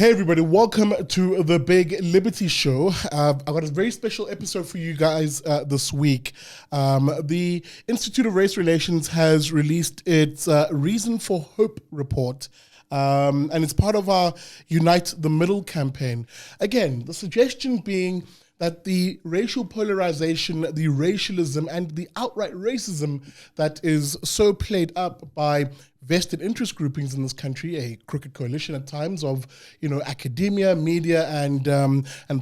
Hey everybody, welcome to the Big Liberty Show. I've got a very special episode for you guys this week. The Institute of Race Relations has released its Reason for Hope report. And it's part of our Unite the Middle campaign. Again, the suggestion being that the racial polarization, the racialism, and the outright racism that is so played up by vested interest groupings in this country, a crooked coalition at times of, academia, media, and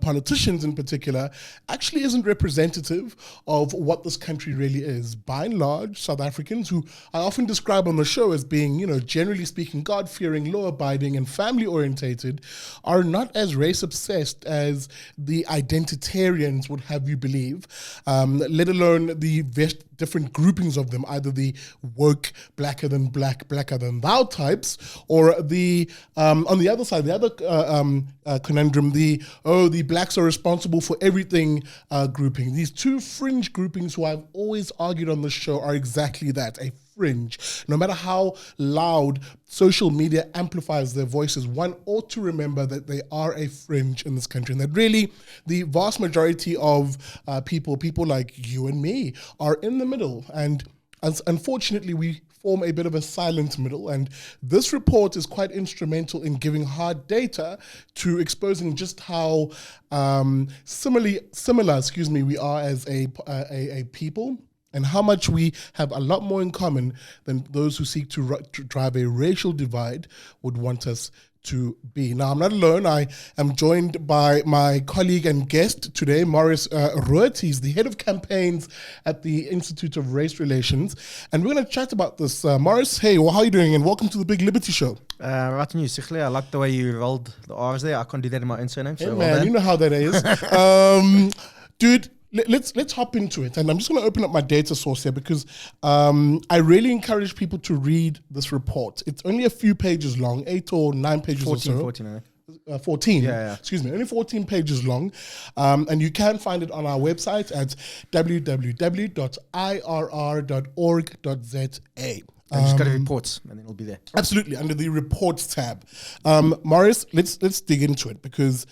politicians in particular, actually isn't representative of what this country really is. By and large, South Africans, who I often describe on the show as being, generally speaking, God-fearing, law-abiding, and family-orientated, are not as race-obsessed as the identitarians would have you believe, let alone the different groupings of them, either the woke, blacker than black, blacker than thou types, or the, on the other side, the other conundrum, the blacks are responsible for everything grouping. These two fringe groupings who I've always argued on the show are exactly that, a fringe. No matter how loud social media amplifies their voices, one ought to remember that they are a fringe in this country, and that really the vast majority of people like you and me are in the middle. And unfortunately, we form a bit of a silent middle, and this report is quite instrumental in giving hard data to exposing just how similar we are as a people, and how much we have a lot more in common than those who seek to drive a racial divide would want us to be. Now, I'm not alone. I am joined by my colleague and guest today, Maurice Ruert. He's the head of campaigns at the Institute of Race Relations. And we're going to chat about this. Maurice, hey, well, how are you doing? And welcome to the Big Liberty Show. Right on you, Sikhle. I like the way you rolled the R's there. I can't do that in my own surname. So hey, man, you know how that is. Dude, let's hop into it. And I'm just going to open up my data source here because I really encourage people to read this report. It's only a few pages long, 8 or 9 pages 14, or so. 14, I think. 14. Yeah. Excuse me, only 14 pages long. And you can find it on our website at www.irr.org.za. And just go to reports, and then it'll be there. Absolutely, under the reports tab. Maurice, let's dig into it because,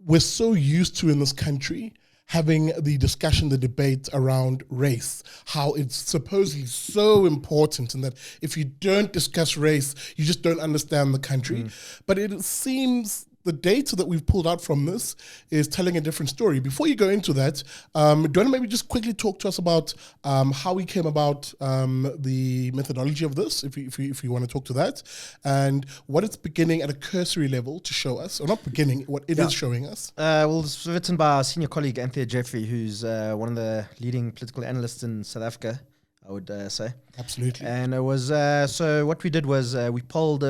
we're so used to in this country having the discussion, the debate around race, how it's supposedly so important and that if you don't discuss race, you just don't understand the country. But it seems the data that we've pulled out from this is telling a different story. Before you go into that, do you want to maybe just quickly talk to us about how we came about the methodology of this, if you want to talk to that, and what it's beginning at a cursory level to show us, or not beginning, what it is showing us? Well, it's written by our senior colleague, Anthea Jeffrey, who's one of the leading political analysts in South Africa, I would say. Absolutely. And it was, so what we did was we polled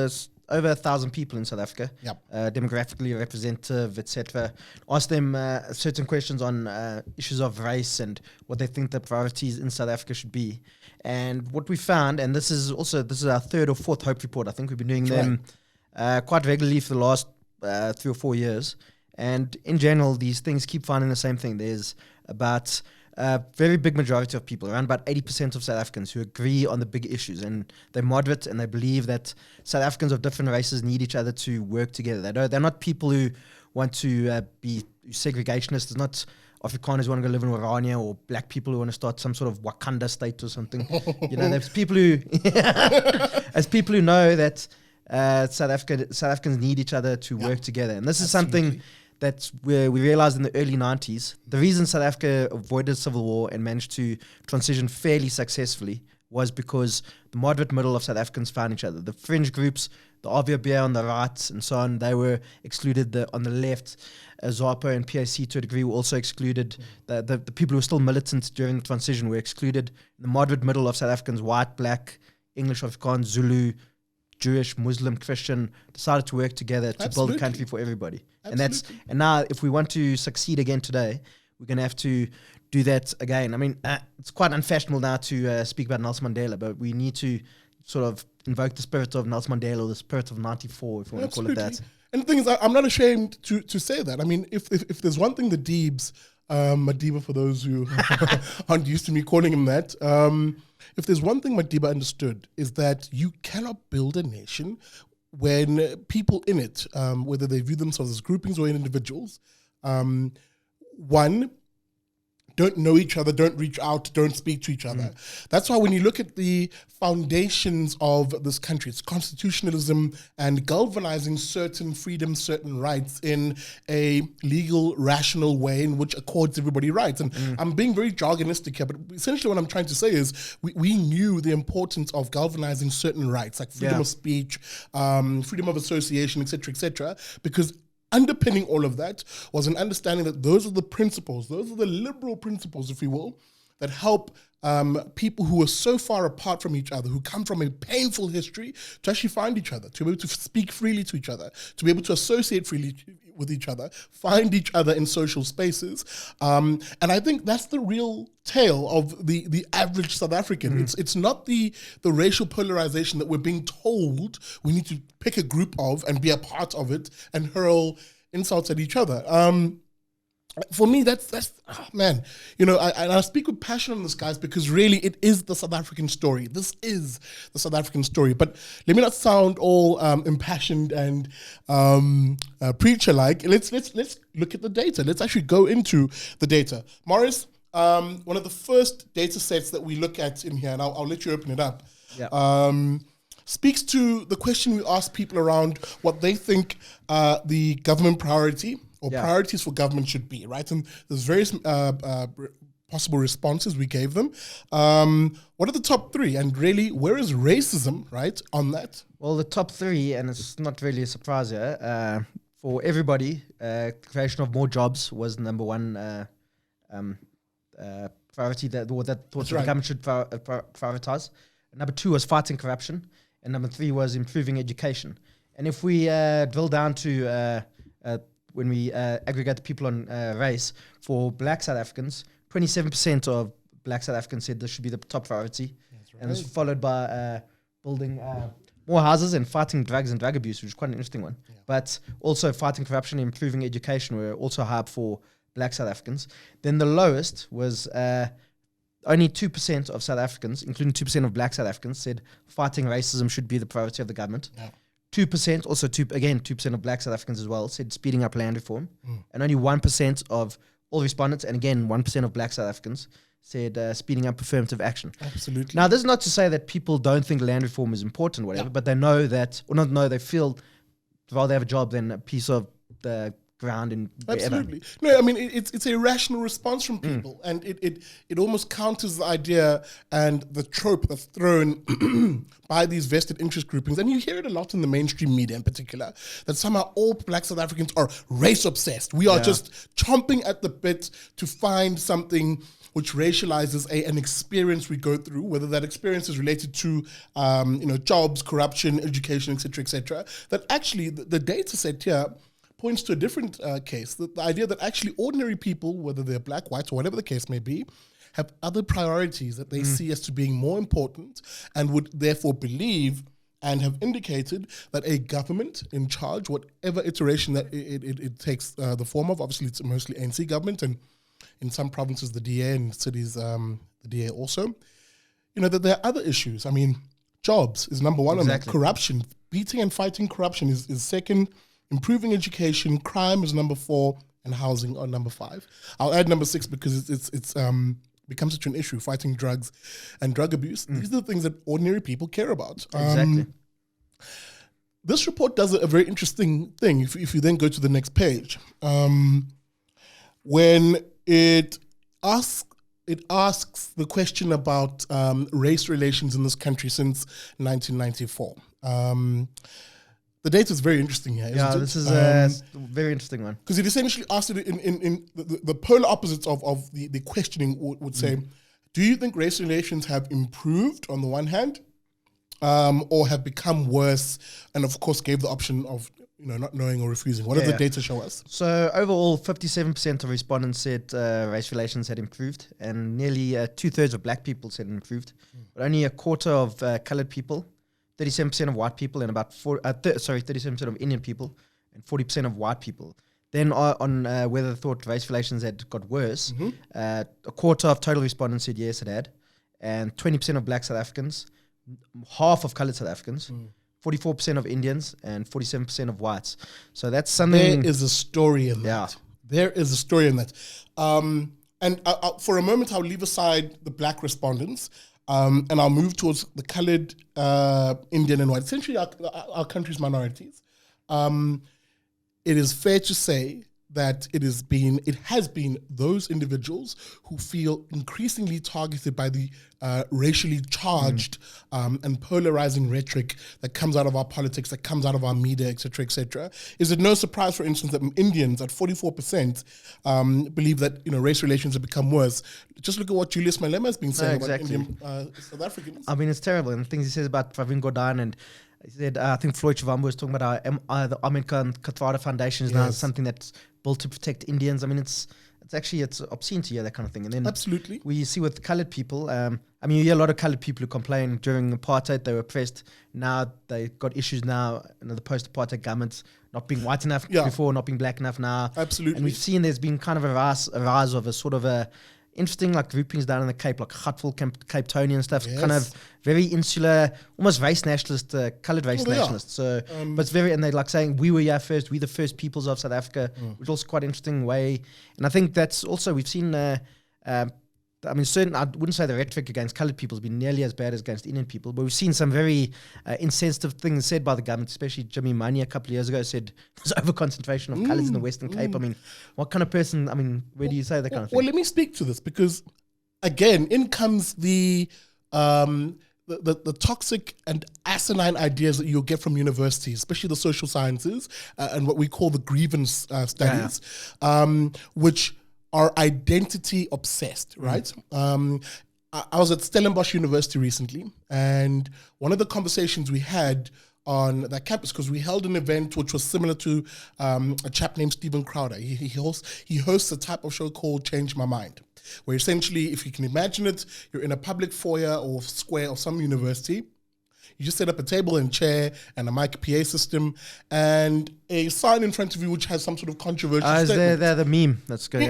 over 1,000 people in South Africa, demographically representative, etc. Asked them certain questions on issues of race and what they think the priorities in South Africa should be. And what we found, and this is our third or fourth Hope report. I think we've been doing them quite regularly for the last 3 or 4 years. And in general, these things keep finding the same thing. There's about a very big majority of people, around about 80% of South Africans, who agree on the big issues, and they're moderate and they believe that South Africans of different races need each other to work together. They're not people who want to be segregationists. It's not Afrikaners who want to go live in Orania or black people who want to start some sort of Wakanda state or something. There's people who, as people who know that South Africans need each other to work together, and this is something that's where we realized in the early 90s, the reason South Africa avoided civil war and managed to transition fairly successfully was because the moderate middle of South Africans found each other. The fringe groups, the RVB on the right and so on, they were excluded. On the left, ZAPO and PAC to a degree were also excluded. The people who were still militant during the transition were excluded. The moderate middle of South Africans, white, black, English, Afrikaans, Zulu, Jewish, Muslim, Christian, decided to work together to build a country for everybody. Absolutely. And now if we want to succeed again today, we're going to have to do that again. I mean, it's quite unfashionable now to speak about Nelson Mandela, but we need to sort of invoke the spirit of Nelson Mandela, or the spirit of 94, if you want to call it that. And the thing is, I'm not ashamed to say that. I mean, if there's one thing the Deebs, Madiba for those who aren't used to me calling him that, If there's one thing Madiba understood, is that you cannot build a nation when people in it, whether they view themselves as groupings or individuals, one, don't know each other, don't reach out, don't speak to each other. That's why when you look at the foundations of this country, it's constitutionalism and galvanizing certain freedoms, certain rights in a legal, rational way in which accords everybody rights. And I'm being very jargonistic here, but essentially what I'm trying to say is we knew the importance of galvanizing certain rights, like freedom of speech, freedom of association, etc., because underpinning all of that was an understanding that those are the principles, those are the liberal principles, if you will, that help people who are so far apart from each other, who come from a painful history, to actually find each other, to be able to speak freely to each other, to be able to associate freely with each other, find each other in social spaces. And I think that's the real tale of the average South African. It's not the racial polarization that we're being told we need to pick a group of and be a part of it and hurl insults at each other. For me, that's man, I speak with passion on this, guys, because really it is the South African story. This is the South African story. But let me not sound all impassioned and preacher-like. Let's look at the data. Let's actually go into the data. Morris, one of the first data sets that we look at in here, and I'll let you open it up, speaks to the question we ask people around what they think the government priority or priorities for government should be, right? And there's various possible responses we gave them. What are the top three? And really, where is racism, right, on that? Well, the top three, and it's not really a surprise here, for everybody, creation of more jobs was number one priority that the government should prioritize. Number two was fighting corruption. And number three was improving education. And if we drill down to when we aggregate the people on race, for black South Africans, 27% of black South Africans said this should be the top priority. That's right. And it's followed by building more houses and fighting drugs and drug abuse, which is quite an interesting one. Yeah. But also fighting corruption and improving education were also high for black South Africans. Then the lowest was only 2% of South Africans, including 2% of black South Africans, said fighting racism should be the priority of the government. Yeah. 2%, also 2% of black South Africans as well, said speeding up land reform. And only 1% of all respondents, and again, 1% of black South Africans, said speeding up affirmative action. Absolutely. Now, this is not to say that people don't think land reform is important or whatever, but they know that, or not know, they feel rather have a job than a piece of the ground in wherever. Absolutely. No, I mean, it's a rational response from people, and it almost counters the idea and the trope that's thrown by these vested interest groupings, and you hear it a lot in the mainstream media in particular, that somehow all black South Africans are race obsessed. We are just chomping at the bit to find something which racializes an experience we go through, whether that experience is related to jobs, corruption, education, etc., that actually the data set here points to a different case, the idea that actually ordinary people, whether they're black, white, or whatever the case may be, have other priorities that they see as to being more important, and would therefore believe and have indicated that a government in charge, whatever iteration that it takes the form of, obviously it's mostly ANC government, and in some provinces the DA, and cities the DA also, that there are other issues. I mean, jobs is number one. Exactly. On that. Corruption, beating and fighting corruption is second. Improving education, crime is number 4, and housing are number 5. I'll add number 6 because it's becomes such an issue, fighting drugs and drug abuse. These are the things that ordinary people care about. Exactly. This report does a very interesting thing. If you then go to the next page, when it asks the question about race relations in this country since 1994. The data is very interesting here, isn't it? Yeah, this is a very interesting one. Because it essentially asked it in the polar opposites of the questioning would say, do you think race relations have improved on the one hand, or have become worse? And of course gave the option of not knowing or refusing. What does the data show us? So overall, 57% of respondents said race relations had improved, and nearly 2/3 of black people said it improved, but only a quarter of colored people, 37% of white people, and about 37% of Indian people, and 40% of white people. Then on whether they thought race relations had got worse, a quarter of total respondents said yes, it had, and 20% of black South Africans, half of coloured South Africans, 44% of Indians, and 47% of whites. So that's something. There is a story in that. There is a story in that. And for a moment, I'll leave aside the black respondents, and I'll move towards the coloured Indian and white, essentially our country's minorities. It is fair to say that it has been those individuals who feel increasingly targeted by the racially charged and polarizing rhetoric that comes out of our politics, that comes out of our media, et cetera, et cetera. Is it no surprise, for instance, that Indians at 44% believe that race relations have become worse? Just look at what Julius Malema has been saying about Indian South Africans. I mean, it's terrible. And the things he says about Pravin Gordhan, and he said, I think Floyd Shivambu was talking about how the Ahmed and Katwada Foundation is now something that's built to protect Indians. I mean, it's obscene to hear that kind of thing. And then absolutely, we see with coloured people. I mean, you hear a lot of coloured people who complain during apartheid they were oppressed. Now they got issues now. The post-apartheid governments not being white enough before, not being black enough now. Absolutely, and we've seen there's been kind of a rise of a sort of a interesting groupings down in the Cape, like Gautful, Cape Tony and stuff, kind of very insular, almost race nationalist, coloured race nationalist. So, but it's very, and they're like saying, we were here first, we're the first peoples of South Africa, which is also quite an interesting way. And I think that's also, we've seen, I wouldn't say the rhetoric against coloured people has been nearly as bad as against Indian people, but we've seen some very insensitive things said by the government, especially Jimmy Mani a couple of years ago said there's over-concentration of colours in the Western Cape. I mean, what kind of person, where do you say that kind of thing? Well, let me speak to this because, again, in comes the toxic and asinine ideas that you'll get from universities, especially the social sciences and what we call the grievance studies, which are identity obsessed, right? I was at Stellenbosch University recently, and one of the conversations we had on that campus, because we held an event which was similar to a chap named Stephen Crowder. He hosts a type of show called Change My Mind, where essentially, if you can imagine it, you're in a public foyer or square of some university. You just set up a table and chair and a mic PA system and a sign in front of you which has some sort of controversial statement. They're the meme. That's good.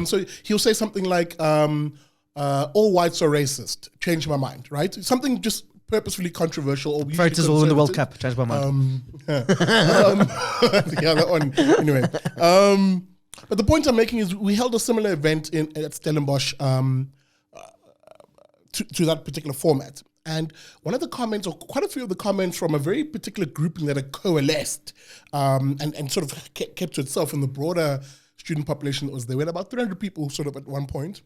So he'll say something like, all whites are racist. Change my mind, right? Something just purposefully controversial. Or Voters will win the World Cup. Change my mind. That one. Anyway. But the point I'm making is we held a similar event at Stellenbosch to that particular format. And one of the comments, or quite a few of the comments from a very particular grouping that had coalesced and sort of kept to itself in the broader student population that was there. We had about 300 people sort of at one point.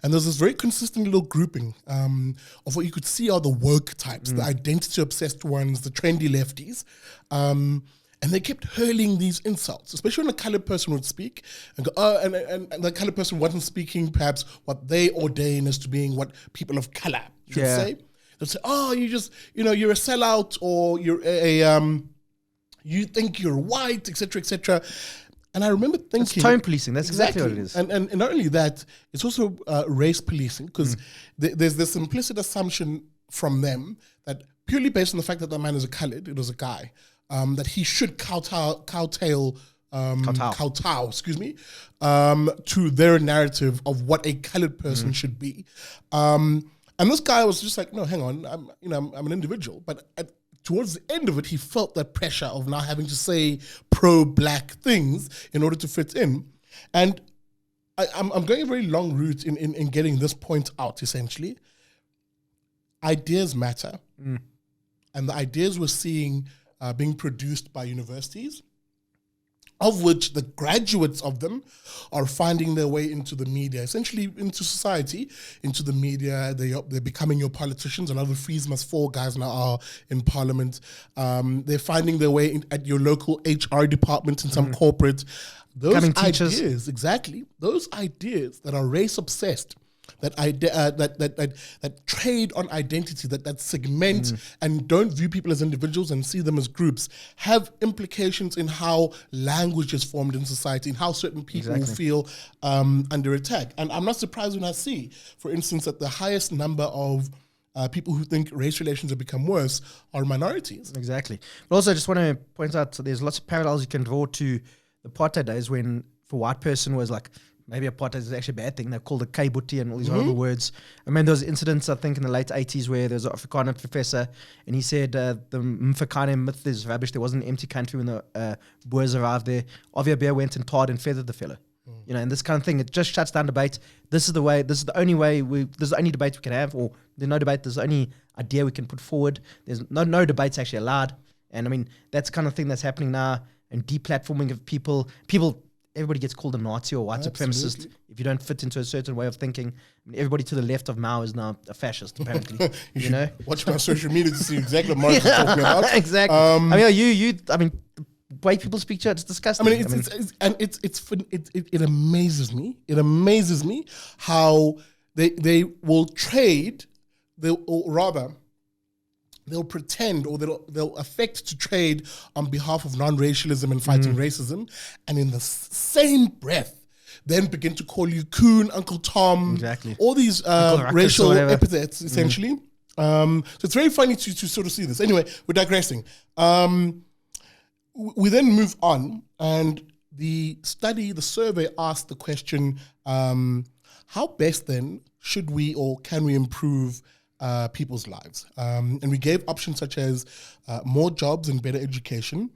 And there's this very consistent little grouping of what you could see are the woke types, the identity-obsessed ones, the trendy lefties. And they kept hurling these insults, especially when a coloured person would speak and go, and the coloured person wasn't speaking perhaps what they ordain as to being what people of colour should say. They'd say, you're a sellout, or you're you think you're white, etc., etc. And I remember thinking... It's tone policing, that's exactly what it is. And not only that, it's also race policing, because there's this implicit assumption from them that purely based on the fact that that man is a coloured, it was a guy, that he should kowtow to their narrative of what a coloured person should be. And this guy was just like, no, hang on, I'm an individual. But towards the end of it, he felt that pressure of now having to say pro-black things in order to fit in. And I'm going a very long route in getting this point out, essentially. Ideas matter. And the ideas we're seeing being produced by universities, of which the graduates of them are finding their way into the media, essentially into society, into the media. They're becoming your politicians. A lot of the Fees Must Fall guys now are in parliament. They're finding their way at your local HR department in some corporate. Those ideas, exactly, those ideas that are race obsessed, that trade on identity, that segment and don't view people as individuals and see them as groups, have implications in how language is formed in society and how certain people feel under attack. And I'm not surprised when I see, for instance, that the highest number of people who think race relations have become worse are minorities. Exactly. But also I just want to point out, so there's lots of parallels you can draw to the apartheid days when for white person was like maybe apartheid is actually a bad thing. They've called it K-Butti and all these horrible words. I mean, there was incidents, I think, in the late 80s where there was an Afrikaner professor and he said the Mfekane myth is rubbish. There wasn't an empty country when the Boers arrived there. Ovia Bear went and tarred and feathered the fellow. You know, and this kind of thing, it just shuts down debate. This is the way, this is the only way, this is the only debate we can have, or there's no debate, there's the only idea we can put forward. There's no debates actually allowed. And I mean, that's the kind of thing that's happening now, and deplatforming of people, everybody gets called a Nazi or white supremacist if you don't fit into a certain way of thinking. I mean, everybody to the left of Mao is now a fascist, apparently. you know? Watch my social media to see exactly what Mark is talking about. Exactly. I mean, the way people speak to it, it's disgusting. I mean, it amazes me. It amazes me how they will trade, or rather, they'll pretend or they'll affect to trade on behalf of non-racialism and fighting racism, and in the same breath, then begin to call you coon, Uncle Tom, all these racial epithets, essentially. So it's very funny to sort of see this. Anyway, we're digressing. We then move on, and the survey asked the question, how best then should we or can we improve people's lives? And we gave options such as more jobs and better education,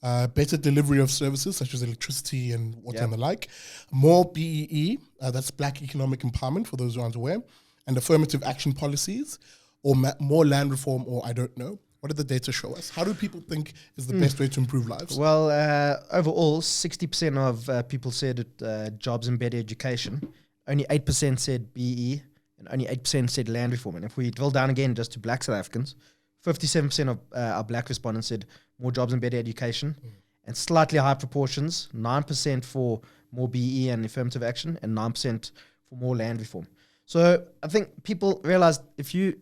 better delivery of services such as electricity and water and the like, more BEE, that's Black Economic Empowerment for those who aren't aware, and affirmative action policies, or more land reform, or I don't know. What did the data show us? How do people think is the best way to improve lives? Well, overall, 60% of people said jobs and better education. Only 8% said BE, and only 8% said land reform. And if we drill down again just to Black South Africans, 57% of our Black respondents said more jobs and better education, and slightly higher proportions, 9% for more BE and affirmative action, and 9% for more land reform. So I think people realize if you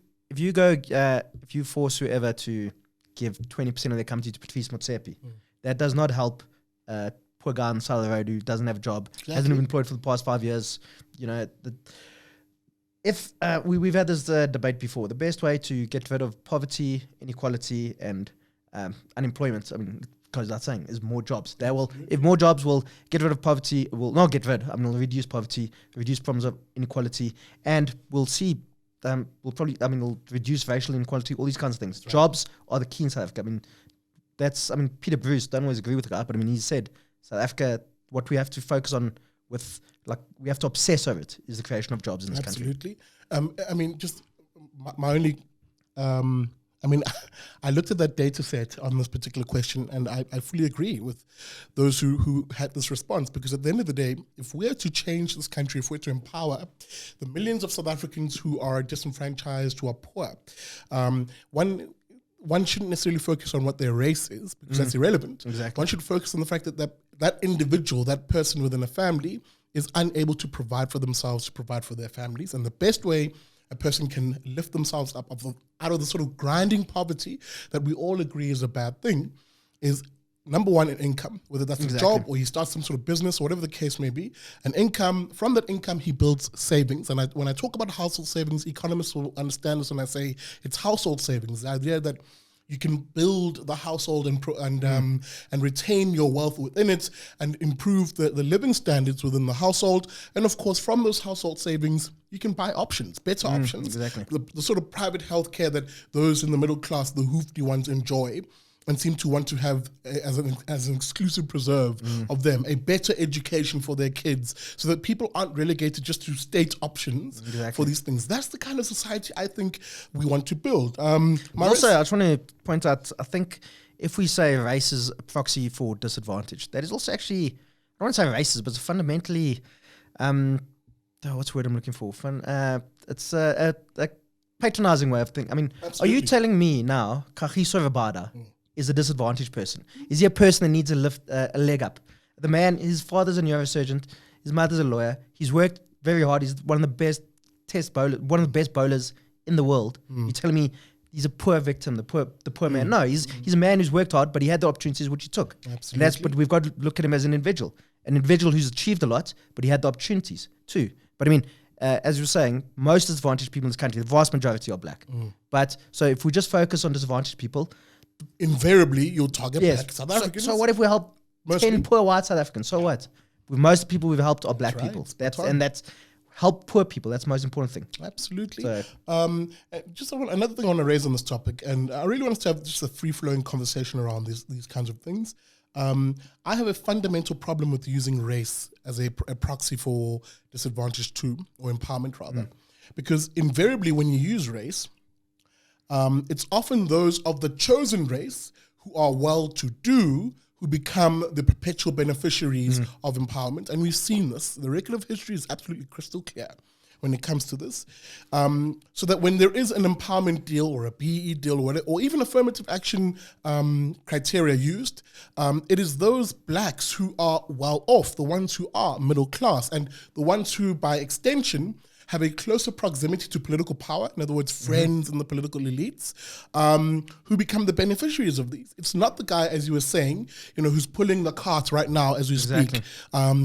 force whoever to give 20% of their company to Patrice Motsepe, that does not help poor guy on the side of the road who doesn't have a job, hasn't been employed for the past 5 years. You know, we've had this debate before. The best way to get rid of poverty, inequality, and unemployment, I mean, it goes without saying, is more jobs. If more jobs will get rid of poverty, will not get rid. It'll reduce poverty, reduce problems of inequality, and we'll see. It'll reduce racial inequality, all these kinds of things. Right. Jobs are the key in South Africa. Peter Bruce, don't always agree with the guy, but he said South Africa, what we have to focus on we have to obsess over it, is the creation of jobs in this country. Absolutely. My only, I looked at that data set on this particular question, and I fully agree with those who had this response, because at the end of the day, if we're to change this country, if we're to empower the millions of South Africans who are disenfranchised, who are poor, one shouldn't necessarily focus on what their race is, because that's irrelevant. Exactly. One should focus on the fact that individual, that person within a family, is unable to provide for themselves, to provide for their families. And the best way a person can lift themselves up out of the sort of grinding poverty that we all agree is a bad thing is, number one, an income, whether that's a job or he starts some sort of business or whatever the case may be. An income, from that income, he builds savings. And when I talk about household savings, economists will understand this when I say it's household savings. The idea that you can build the household and retain your wealth within it and improve the living standards within the household. And of course, from those household savings, you can buy options, better options. Exactly. The sort of private healthcare that those in the middle class, the hoofty ones, enjoy and seem to want to have as an exclusive preserve of them, a better education for their kids so that people aren't relegated just to state options for these things. That's the kind of society I think we want to build. Also, I just want to point out, I think if we say race is a proxy for disadvantage, that is also actually, I don't want to say racist, but it's fundamentally, what's the word I'm looking for? It's a patronizing way of thinking. I mean, Absolutely. Are you telling me now, Kagiso Rabada, is a disadvantaged person? Is he a person that needs a leg up? The man, his father's a neurosurgeon, his mother's a lawyer. He's worked very hard. He's one of the best one of the best bowlers in the world. You're telling me he's a poor victim, the poor man? No, he's a man who's worked hard, but he had the opportunities which he took. Absolutely. But we've got to look at him as an individual who's achieved a lot, but he had the opportunities too. But I mean, as you were saying, most disadvantaged people in this country, the vast majority are black. But so if we just focus on disadvantaged people, invariably you'll target black South Africans. So what if we help 10 poor white South Africans? So what? most people we've helped are black right. people. Spot on. That's help poor people. That's the most important thing. Absolutely. So- Just another thing I want to raise on this topic, and I really want us to have just a free-flowing conversation around these kinds of things. I have a fundamental problem with using race as a proxy for disadvantage too, or empowerment rather, because invariably when you use race, it's often those of the chosen race who are well-to-do who become the perpetual beneficiaries of empowerment. And we've seen this. The record of history is absolutely crystal clear when it comes to this. So that when there is an empowerment deal or a BE deal or even affirmative action criteria used, it is those blacks who are well off, the ones who are middle class, and the ones who, by extension, have a closer proximity to political power, in other words, friends in the political elites, who become the beneficiaries of these. It's not the guy, as you were saying, who's pulling the cart right now as we speak,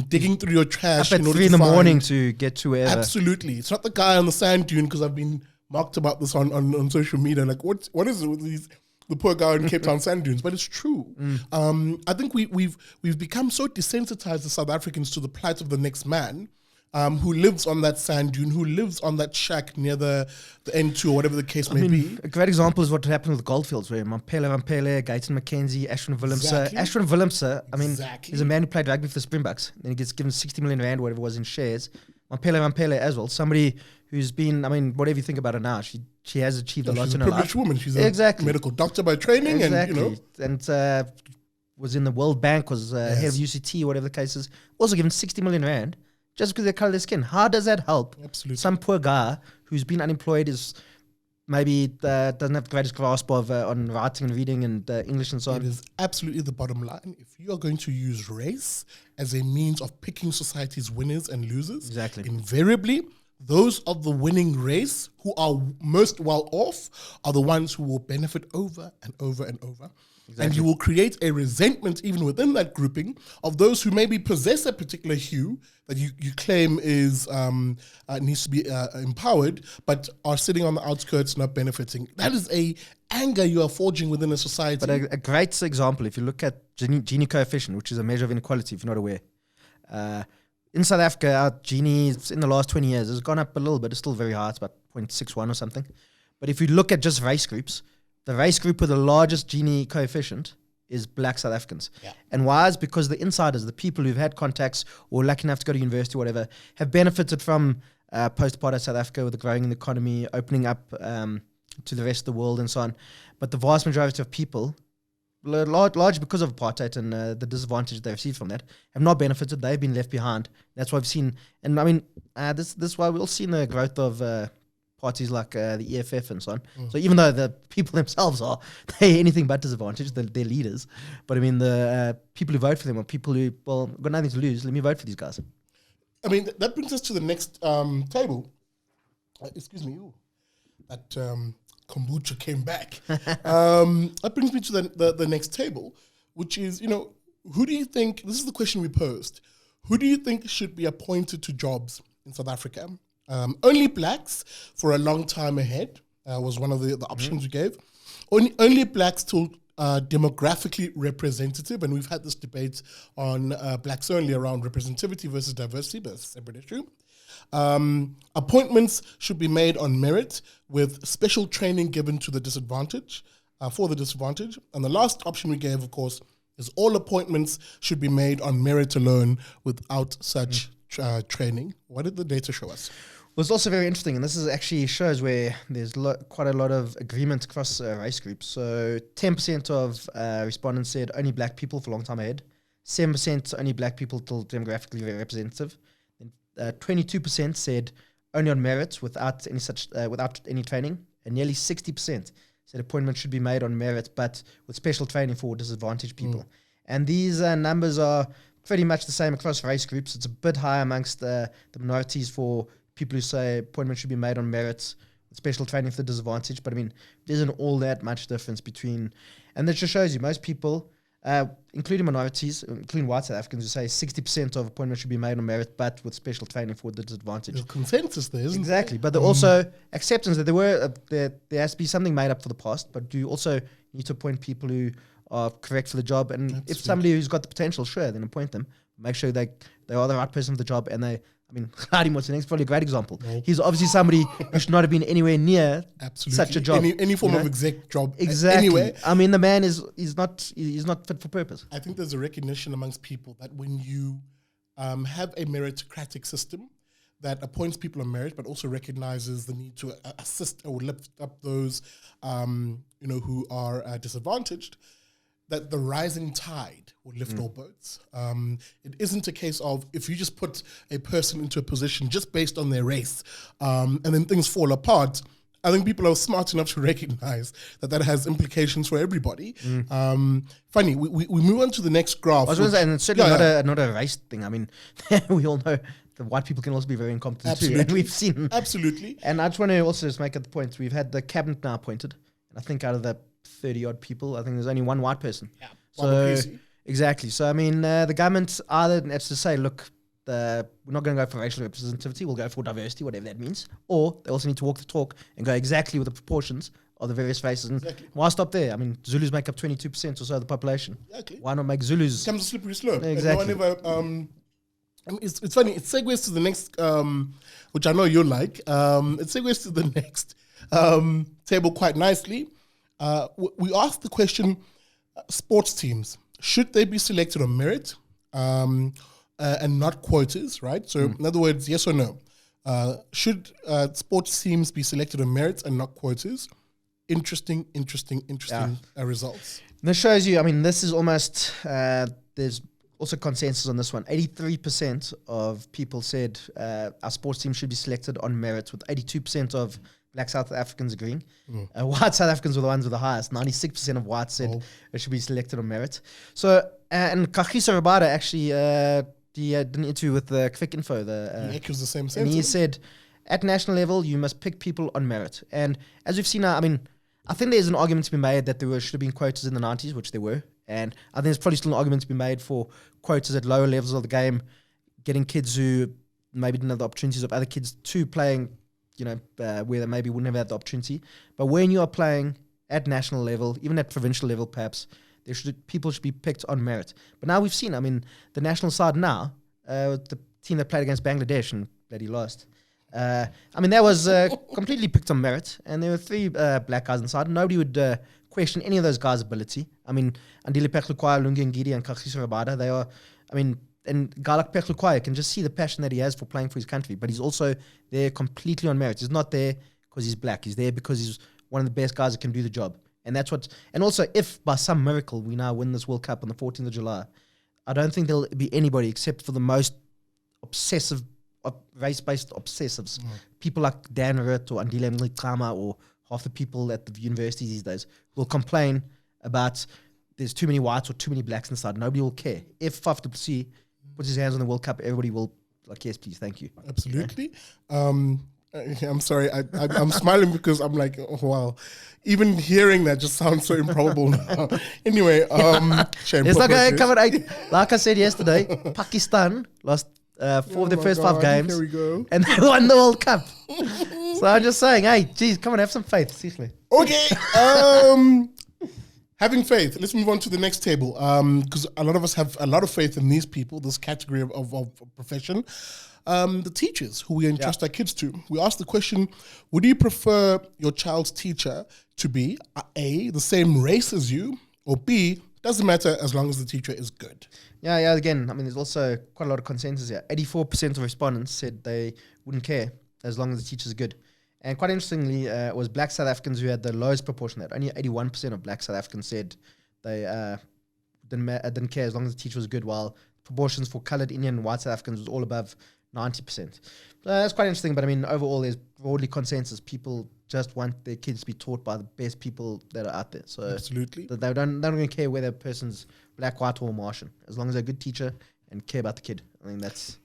digging through your trash. Up at 3 in the morning to get to wherever. Absolutely. It's not the guy on the sand dune, because I've been mocked about this on social media. Like, what is it with the poor guy in Cape Town sand dunes? But it's true. I think we've become so desensitized as South Africans to the plight of the next man, who lives on that sand dune, who lives on that shack near the N2 or whatever the case may be. A great example is what happened with Goldfields, where Mampele, Gayton McKenzie, Ashwin Willemse. Exactly. Ashwin Willemse, Exactly. he's a man who played rugby for the Springboks. Then he gets given 60 million rand, whatever it was, in shares. Mampele as well, somebody who's been, whatever you think about her now, she has achieved a lot She's in a her privileged life. woman. She's a medical doctor by training, and was in the World Bank, was head of UCT, whatever the case is. Also given 60 million rand. Just because they color their skin. How does that help? Absolutely. Some poor guy who's been unemployed, is maybe doesn't have the greatest grasp of on writing and reading and English and so on. It is absolutely the bottom line. If you are going to use race as a means of picking society's winners and losers, invariably those of the winning race who are most well off are the ones who will benefit over and over and over. And you will create a resentment even within that grouping of those who maybe possess a particular hue that you claim is needs to be empowered, but are sitting on the outskirts not benefiting. That is a anger you are forging within a society. But a great example, if you look at Gini coefficient, which is a measure of inequality, if you're not aware, in South Africa, our Gini in the last 20 years has gone up a little bit. It's still very high. It's about 0.61 or something. But if you look at just race groups, the race group with the largest Gini coefficient is black South Africans. Yeah. And why? Is because the insiders, the people who've had contacts or lucky enough to go to university or whatever, have benefited from post-apartheid South Africa with the growing economy, opening up to the rest of the world and so on. But the vast majority of people, largely because of apartheid and the disadvantage they received from that, have not benefited. They've been left behind. That's why we've seen, and this is why we'll see the growth of parties like the EFF and so on. So even though the people themselves are anything but disadvantaged, they're leaders. But the people who vote for them are people who, got nothing to lose. Let me vote for these guys. That brings us to the next table. Excuse me. Ooh, that kombucha came back. That brings me to the next table, which is, who do you think, this is the question we posed, who do you think should be appointed to jobs in South Africa? Only blacks for a long time ahead was one of the options we gave. Only blacks till demographically representative, and we've had this debate on blacks only around representativity versus diversity, but that's a separate issue. Appointments should be made on merit with special training given to the disadvantage, for the disadvantage. And the last option we gave, of course, is all appointments should be made on merit alone without such training. What did the data show us? Well, it's also very interesting, and this is actually shows where there's quite a lot of agreement across race groups. So 10% of respondents said only black people for a long time ahead, 7% only black people till demographically representative, and 22% said only on merit without any training, and nearly 60% said appointments should be made on merit but with special training for disadvantaged people. And these numbers are pretty much the same across race groups. It's a bit higher amongst the minorities for people who say appointments should be made on merits with special training for the disadvantaged. But there isn't all that much difference between, and that just shows you most people, including minorities, including white South Africans, who say 60% of appointments should be made on merit, but with special training for the disadvantaged. There's consensus there, isn't exactly. But there also acceptance that there has to be something made up for the past, but you also need to appoint people who are correct for the job. And if somebody who's got the potential, sure, then appoint them. make sure they are the right person for the job, and Khadi Motsoeneng is probably a great example. No. He's obviously somebody who should not have been anywhere near such a job. Any form of exec job. Exactly. Anyway. The man is not fit for purpose. I think there's a recognition amongst people that when you have a meritocratic system that appoints people on merit, but also recognizes the need to assist or lift up those, who are disadvantaged, that the rising tide will lift all boats. It isn't a case of if you just put a person into a position just based on their race, and then things fall apart. I think people are smart enough to recognize that has implications for everybody. Funny, we move on to the next graph. I was going to say, and it's certainly not a race thing. We all know that white people can also be very incompetent too. And we've seen. Absolutely. And I just want to also just make the point, we've had the cabinet now appointed. And I think out of the 30-odd people, I think there's only one white person. Yeah. So, exactly. So, the government either has to say, look, we're not going to go for racial representativity, we'll go for diversity, whatever that means. Or they also need to walk the talk and go exactly with the proportions of the various races. And why stop there? Zulus make up 22% or so of the population. Exactly. Why not make Zulus? It becomes a slippery slope. Exactly. It's funny, it segues to the next, which I know you'll like. It segues to the next table quite nicely. We asked the question, sports teams, should they be selected on merit and not quotas, right? So in other words, yes or no? Should sports teams be selected on merit and not quotas? Interesting results. This shows you, this is almost, there's also consensus on this one. 83% of people said our sports team should be selected on merit, with 82% of Black South Africans agreeing. White South Africans were the ones with the highest. 96% of whites said it should be selected on merit. So, and Kagiso Rabada actually did an interview with the Quick Info. He echoes the same and sentence. he said, at national level, you must pick people on merit. And as we've seen now, I think there's an argument to be made that there should have been quotas in the 90s, which there were. And I think there's probably still an argument to be made for quotas at lower levels of the game, getting kids who maybe didn't have the opportunities of other kids to playing, where they maybe wouldn't have had the opportunity. But when you are playing at national level, even at provincial level perhaps, people should be picked on merit. But now we've seen, the national side now, the team that played against Bangladesh and bloody lost, that was completely picked on merit, and there were 3 black guys inside. Nobody would question any of those guys' ability. Andile Peklukwaya, Lungi Ngidi, and Kagiso Rabada, they are, and a guy like Peklukwaya can just see the passion that he has for playing for his country, but he's also there completely on merit. He's not there because he's black. He's there because he's one of the best guys that can do the job. And that's what. And also, if by some miracle we now win this World Cup on the 14th of July, I don't think there'll be anybody except for the most obsessive, race-based obsessives, people like Dan Ritt or Andile Mlikama or half the people at the universities these days will complain about there's too many whites or too many blacks inside. Nobody will care. If Faf du Plessis puts his hands on the World Cup, everybody will yes, please, thank you. Absolutely. I'm sorry. I'm smiling because I'm like, oh, wow. Even hearing that just sounds so improbable now. Anyway, it's like I said yesterday, Pakistan lost 4 of their first 5 games. Here we go. And they won the World Cup. So I'm just saying, hey, geez, come on, have some faith, seriously. Okay. Having faith. Let's move on to the next table. Because a lot of us have a lot of faith in these people, this category of profession. The teachers who we entrust our kids to. We asked the question, would you prefer your child's teacher to be A, the same race as you, or B, doesn't matter as long as the teacher is good? Yeah, again, there's also quite a lot of consensus here. 84% of respondents said they wouldn't care as long as the teachers are good. And quite interestingly, it was black South Africans who had the lowest proportion of that. Only 81% of black South Africans said they didn't care as long as the teacher was good, while proportions for coloured, Indian, and white South Africans was all above 90%. That's quite interesting, but overall, there's broadly consensus. People just want their kids to be taught by the best people that are out there. So absolutely, they don't really care whether a person's black, white, or Martian, as long as they're a good teacher and care about the kid. That's.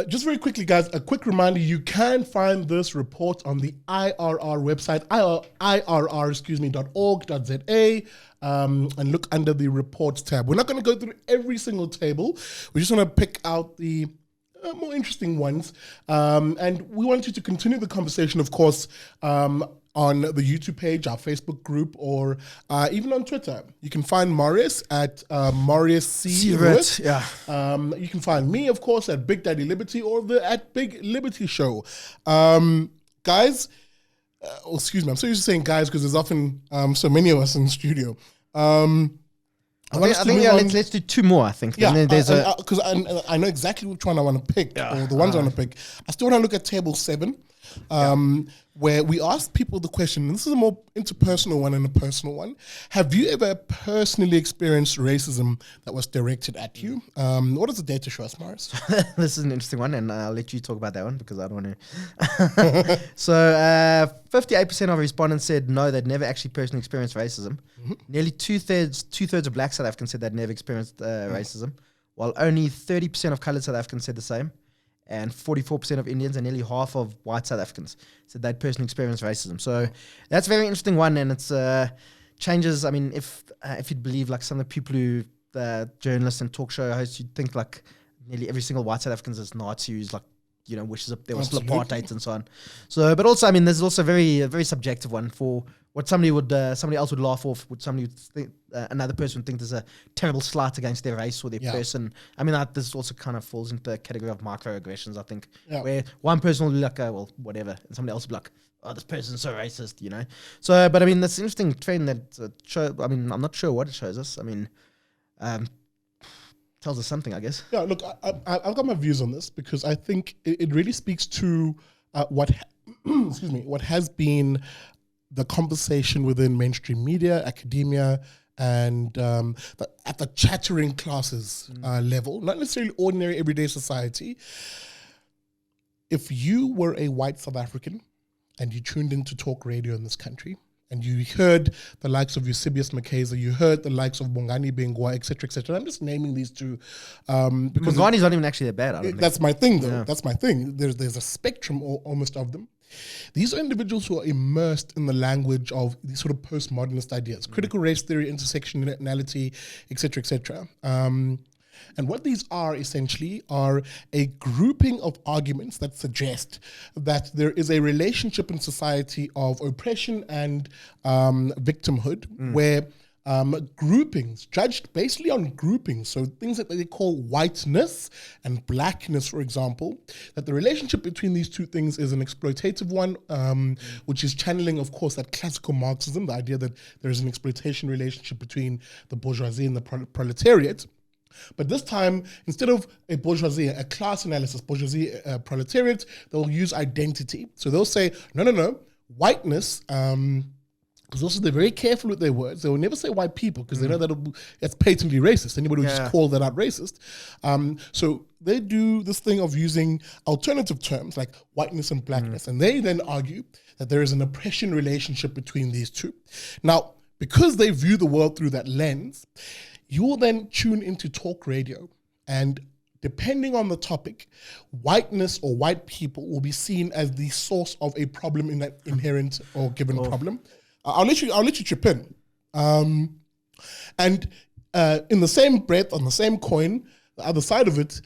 Just very quickly, guys, a quick reminder, you can find this report on the IRR website, irr.org.za, and look under the reports tab. We're not going to go through every single table. We just want to pick out the more interesting ones. And we want you to continue the conversation, of course, on on the YouTube page, our Facebook group, or even on Twitter. You can find Marius at Marius C. Ruiz. Yeah. You can find me, of course, at Big Daddy Liberty or at Big Liberty Show. Guys, excuse me, I'm so used to saying guys because there's often so many of us in the studio. Let's do two more, I think. Yeah, Then because I know exactly which one I want to pick, or the ones I want to pick. I still want to look at table 7, where we asked people the question, and this is a more interpersonal one and a personal one. Have you ever personally experienced racism that was directed at you? What does the data show us, Morris? This is an interesting one, and I'll let you talk about that one because I don't want to. So 58% of respondents said no, they'd never actually personally experienced racism. Mm-hmm. Nearly two-thirds of Black South Africans said they'd never experienced racism, while only 30% of coloured South Africans said the same. And 44% of Indians and nearly half of white South Africans said they'd personally experienced racism. So that's a very interesting one, and it's changes. I mean, if you'd believe like some of the people who journalists and talk show hosts, you'd think like nearly every single white South African is Nazi who's like, wishes up there was still apartheid and so on. So, but also, I mean, there's also a very subjective one for what somebody else would laugh off, what somebody would think, another person would think there's a terrible slight against their race or their person. I mean, this also kind of falls into the category of microaggressions, I think, where one person will be like, oh, well, whatever, and somebody else will be like, oh, this person's so racist, So, but I mean, that's an interesting trend that I'm not sure what it shows us. I mean, tells us something, I guess. Yeah, look, I've got my views on this because I think it really speaks to what has been the conversation within mainstream media, academia, and at the chattering classes level, not necessarily ordinary everyday society. If you were a white South African and you tuned into talk radio in this country, and you heard the likes of Eusebius Makeza, you heard the likes of Bongani Bengwa, etc. I'm just naming these two. Because Bongani's not even actually that bad, I don't think. That's my thing, though. Yeah. That's my thing. There's a spectrum almost of them. These are individuals who are immersed in the language of these sort of postmodernist ideas, critical race theory, intersectionality, etc. And what these are essentially are a grouping of arguments that suggest that there is a relationship in society of oppression and victimhood, where groupings, judged basically on groupings, so things that they call whiteness and blackness, for example, that the relationship between these two things is an exploitative one, which is channeling, of course, that classical Marxism, the idea that there is an exploitation relationship between the bourgeoisie and the proletariat. But this time, instead of a bourgeoisie, a class analysis, bourgeoisie, proletariat, they'll use identity. So they'll say, no, whiteness, because also they're very careful with their words. They will never say white people because they know that it's patently racist. Anybody would just call that out racist. So they do this thing of using alternative terms like whiteness and blackness. And they then argue that there is an oppression relationship between these two. Now, because they view the world through that lens, you will then tune into talk radio, and depending on the topic, whiteness or white people will be seen as the source of a problem in that inherent or given problem. I'll let you chip in. And in the same breath, on the same coin, the other side of it,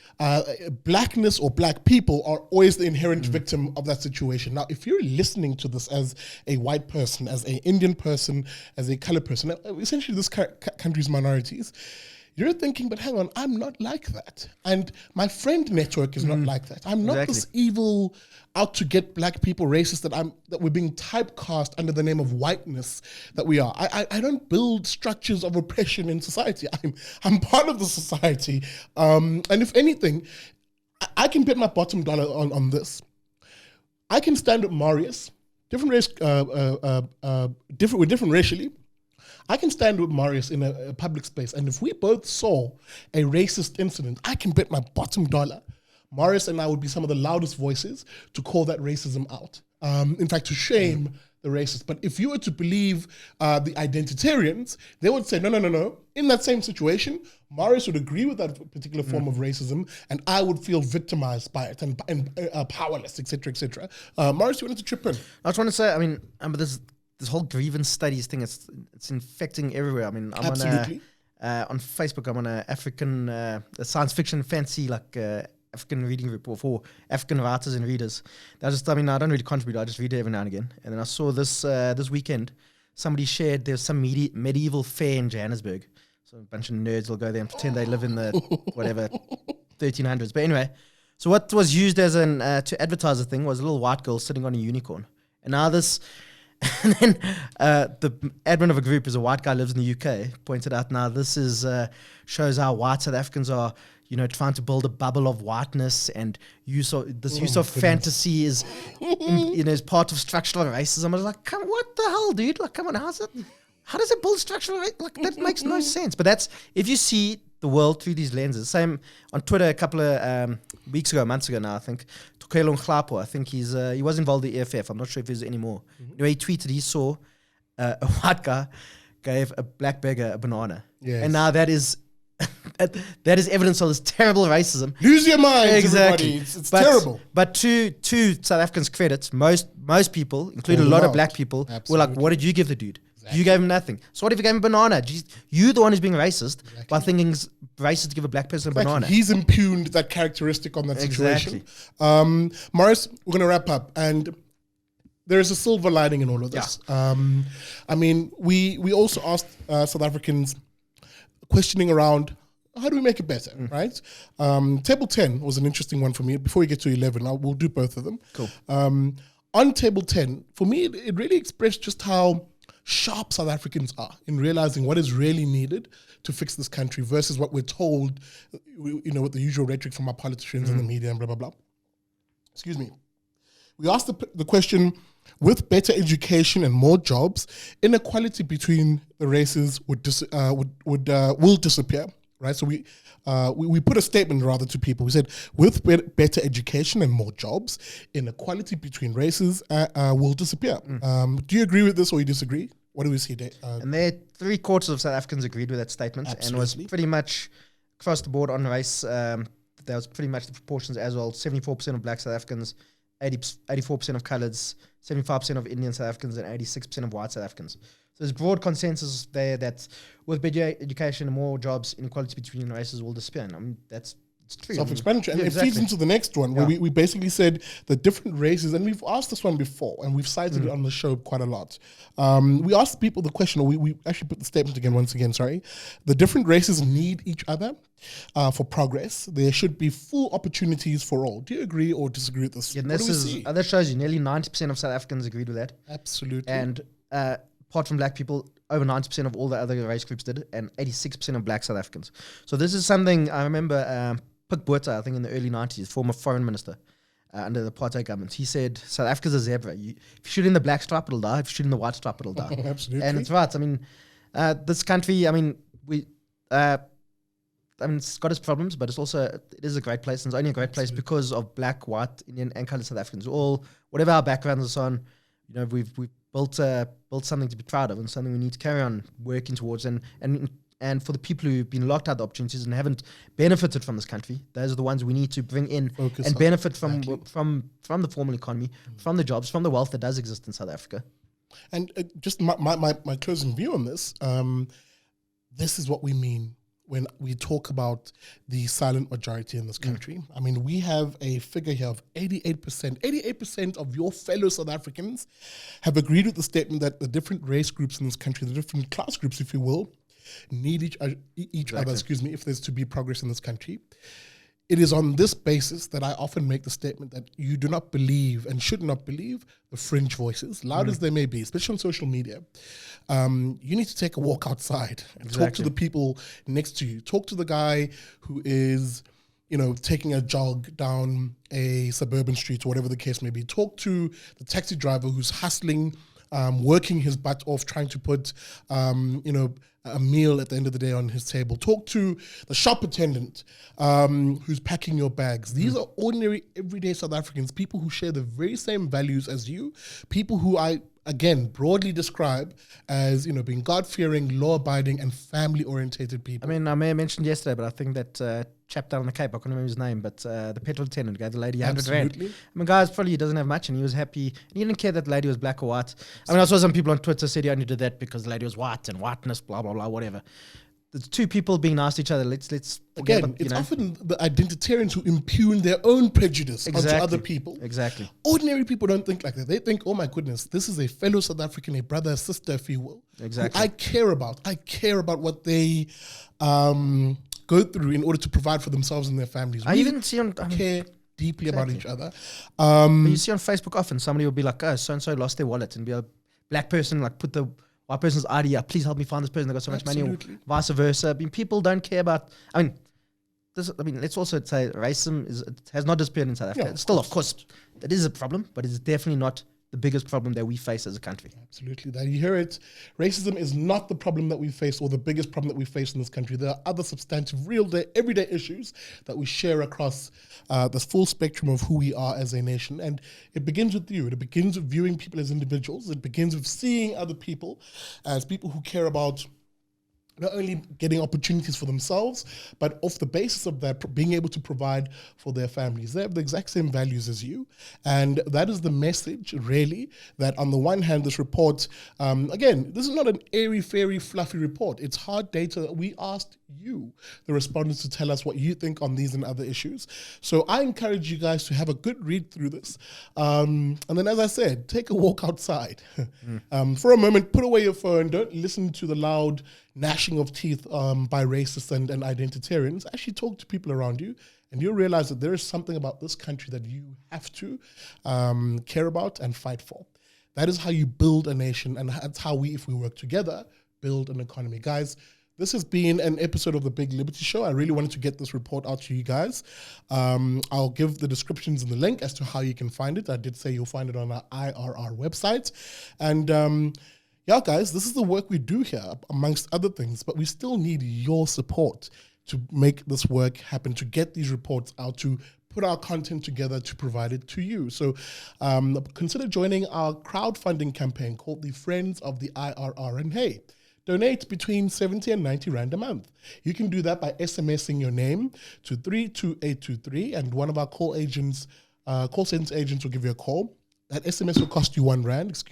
blackness or black people are always the inherent victim of that situation. Now, if you're listening to this as a white person, as an Indian person, as a colored person, essentially this country's minorities, you're thinking, but hang on, I'm not like that. And my friend network is not like that. I'm not this evil, out to get black people racist that we're being typecast under the name of whiteness that we are. I don't build structures of oppression in society. I'm part of the society. And if anything, I can bet my bottom dollar on this. I can stand up Marius, different race, different racially. I can stand with Marius in a public space, and if we both saw a racist incident, I can bet my bottom dollar Marius and I would be some of the loudest voices to call that racism out. In fact, to shame the racists. But if you were to believe the identitarians, they would say, no. In that same situation, Marius would agree with that particular form of racism, and I would feel victimized by it and powerless, etc. Marius, you wanted to chip in? I was trying to say, I mean, this whole grievance studies thing, it's infecting everywhere. I mean, I'm on Facebook, I'm on a African science fiction fancy African reading group or for African writers and readers. I don't really contribute. I just read it every now and again. And then I saw this weekend, somebody shared there's some medieval fair in Johannesburg. So a bunch of nerds will go there and pretend they live in the whatever 1300s. But anyway, so what was used as to advertise the thing was a little white girl sitting on a unicorn. And now this, and then the admin of a group is a white guy lives in the UK, pointed out now this is shows how white South Africans are, trying to build a bubble of whiteness, and use of fantasy is is part of structural racism. I was like, what the hell, dude? Like, come on, how does it build structural racism? Like, that makes no sense. But that's, if you see the world through these lenses. Same on Twitter a couple of months ago now, I think. Tokelo Nhlapo, I think he was involved in the EFF. I'm not sure if he's anymore. Anyway, he tweeted he saw a white guy gave a black beggar a banana. Yes. And now that is that is evidence of this terrible racism. Lose your mind, exactly. Everybody. It's terrible. But to South Africans' credit, most people, including a lot of black people, were like, what did you give the dude? Exactly. You gave him nothing. So what if you gave him a banana? You the one who's being racist by thinking it's racist to give a black person a banana. He's impugned that characteristic on that situation. Morris, we're going to wrap up. And there is a silver lining in all of this. Yeah. I mean, we also asked South Africans questioning around how do we make it better, right? Table 10 was an interesting one for me. Before we get to 11, we'll do both of them. Cool. On table 10, for me, it really expressed just how sharp South Africans are in realizing what is really needed to fix this country versus what we're told, with the usual rhetoric from our politicians and the media and blah, blah, blah. Excuse me. We asked the question, with better education and more jobs, inequality between the races will disappear, right? So we put a statement rather to people. We said, with better education and more jobs, inequality between races will disappear. Do you agree with this or you disagree? What do we see there? And there, 3/4 of South Africans agreed with that statement. Absolutely. And was pretty much across the board on race. That was pretty much the proportions as well. 74% of black South Africans, 84% of coloureds, 75% of Indian South Africans, and 86% of white South Africans. So there's broad consensus there that with better education and more jobs, inequality between races will disappear. And I mean, it's true. Self-explanatory. And it feeds into the next one where we basically said the different races, and we've asked this one before, and we've cited it on the show quite a lot. We asked people the question, or we actually put the statement again, the different races need each other for progress. There should be full opportunities for all. Do you agree or disagree with this? Yeah, and that shows you nearly 90% of South Africans agreed with that. Absolutely. And apart from black people, over 90% of all the other race groups did, and 86% of black South Africans. So this is something I remember Pik Botha, I think in the early 90s, former foreign minister under the apartheid government, he said, South Africa's a zebra. If you shoot in the black stripe, it'll die. If you shoot in the white stripe, it'll die. Absolutely. And it's right. I mean, this country, it's got its problems, but it is a great place, and it's only a great place because of black, white, Indian, and coloured South Africans. All, whatever our backgrounds and so on, we've built something to be proud of, and something we need to carry on working towards. And for the people who've been locked out of opportunities and haven't benefited from this country, those are the ones we need to bring in and benefit from the formal economy, from the jobs, from the wealth that does exist in South Africa. And just my closing view on this, this is what we mean when we talk about the silent majority in this country. I mean, we have a figure here of 88%. 88% of your fellow South Africans have agreed with the statement that the different race groups in this country, the different class groups, if you will, need each other, if there's to be progress in this country. It is on this basis that I often make the statement that you do not believe and should not believe the fringe voices, loud as they may be, especially on social media. You need to take a walk outside and talk to the people next to you. Talk to the guy who is, taking a jog down a suburban street or whatever the case may be. Talk to the taxi driver who's hustling, working his butt off, trying to put, a meal at the end of the day on his table. Talk to the shop attendant who's packing your bags. These are ordinary, everyday South Africans, people who share the very same values as you, people who I, again, broadly describe as, being God-fearing, law-abiding, and family-orientated people. I mean, I may have mentioned yesterday, but I think that chap down on the Cape, I can't remember his name, but the petrol attendant gave the lady 100 rand. I mean, guys, probably he doesn't have much, and he was happy. And he didn't care that the lady was black or white. I mean, I saw some people on Twitter said he only did that because the lady was white and whiteness, blah, blah, blah, whatever. there's two people being nice to each other. Let's forget again. about, It's often the identitarians who impugn their own prejudice onto other people. Exactly. Ordinary people don't think like that. They think, oh my goodness, this is a fellow South African, a brother, a sister, if you will. Exactly. I care about what they go through in order to provide for themselves and their families. I even see on care deeply about each other. But you see on Facebook often somebody will be like, oh, so and so lost their wallet, and be a black person like put the white person's ID up. Please help me find this person. They got so much money, or vice versa. I mean, people don't care about. I mean, let's also say racism has not disappeared in South Africa. Yeah, Still, of course, that is a problem, but it's definitely not the biggest problem that we face as a country. Absolutely. That you hear it. Racism is not the problem that we face or the biggest problem that we face in this country. There are other substantive, real-day, everyday issues that we share across the full spectrum of who we are as a nation. And it begins with you. It begins with viewing people as individuals. It begins with seeing other people as people who care about not only getting opportunities for themselves, but off the basis of that, being able to provide for their families. They have the exact same values as you. And that is the message, really, that on the one hand, this report, again, this is not an airy-fairy, fluffy report. It's hard data that we asked you, the respondents, to tell us what you think on these and other issues. So I encourage you guys to have a good read through this. And then, as I said, take a walk outside. For a moment, put away your phone. Don't listen to the loud gnashing of teeth by racists and identitarians. Actually talk to people around you, and you'll realize that there is something about this country that you have to care about and fight for. That is how you build a nation, and that's how we, if we work together, build an economy. Guys, this has been an episode of The Big Liberty Show. I really wanted to get this report out to you guys. I'll give the descriptions and the link as to how you can find it. I did say you'll find it on our IRR website. And yeah, guys, this is the work we do here, amongst other things, but we still need your support to make this work happen, to get these reports out, to put our content together, to provide it to you. So consider joining our crowdfunding campaign called the Friends of the IRR. And hey, donate between 70 and 90 Rand a month. You can do that by SMSing your name to 32823, and one of our call center agents will give you a call. That SMS will cost you 1 Rand,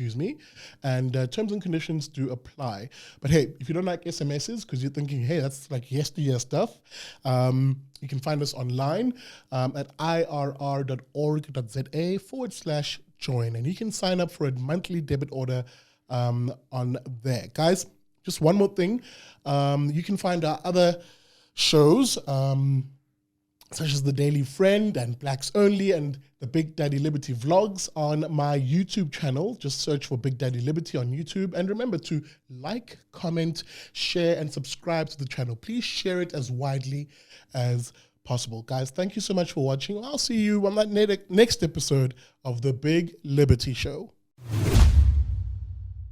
and terms and conditions do apply. But hey, if you don't like SMSs because you're thinking, hey, that's like yesteryear stuff, you can find us online at irr.org.za/join, and you can sign up for a monthly debit order on there. Guys, just one more thing. You can find our other shows, such as The Daily Friend and Blacks Only and the Big Daddy Liberty vlogs on my YouTube channel. Just search for Big Daddy Liberty on YouTube. And remember to like, comment, share, and subscribe to the channel. Please share it as widely as possible. Guys, thank you so much for watching. I'll see you on that next episode of The Big Liberty Show.